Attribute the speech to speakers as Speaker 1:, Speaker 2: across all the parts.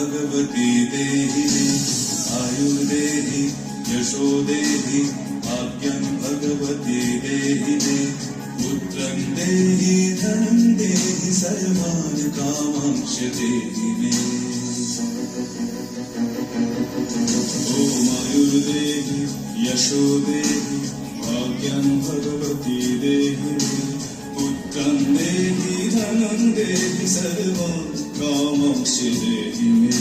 Speaker 1: भगवती देहि मे आयुर्देहि यशो देहि भाग्यं भगवती देहि मे पुत्रं देहि धनं देहि सर्वान् कामांश देहि मे ॐ आयुर्देहि यशो देहि भाग्यं भगवती देहि मे पुत्रं देहि धनं देहि सर्वान् कामांश देहि मे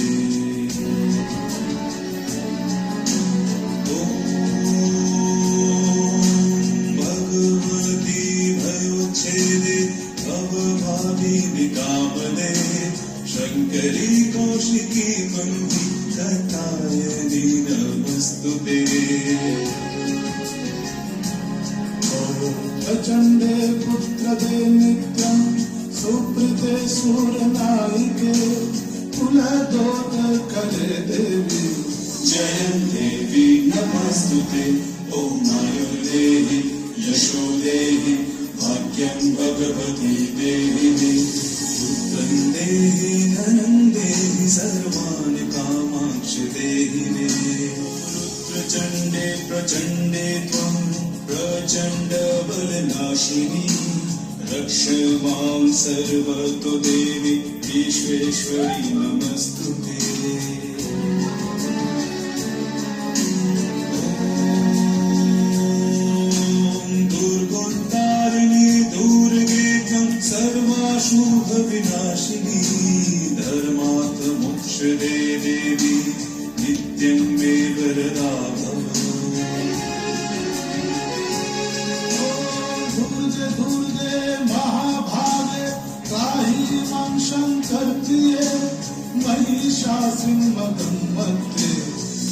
Speaker 1: शंकरी कौशिकी मंदी कथायनी नमस्तुते
Speaker 2: प्रचंडे पुत्रदे नित्यं सुप्रीते सूरनायिके कुलदोत करे देवी
Speaker 1: जयं देवी नमस्तुते ॐ आयुर्देहि यशो देहि भाग्यं भगवती देहि मे पुत्रं देहि धनं देहि सर्वान् कामांश देहि मे रुद्रचण्डे प्रचण्डे त्वं प्रचण्ड बलनाशिनी रक्ष मां सर्वतो देवी विश्वेश्वरी नमस्तुते शुभ विनाशिनी धर्मात् मोक्ष दे देवी नित्यं मे वरदा भव
Speaker 2: दुर्गे दुर्गे महाभागे त्राहि मां शङ्कर्प्रिये महिषासुरमर्दमध्ये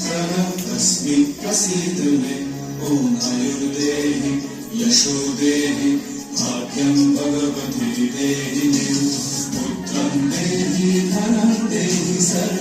Speaker 1: प्रणतस्मि प्रसीद मे ॐ आयुर्देहि यशो देहि भाग्यं भगवती देहि मे पुत्रं देहि धनं देहि सर्वं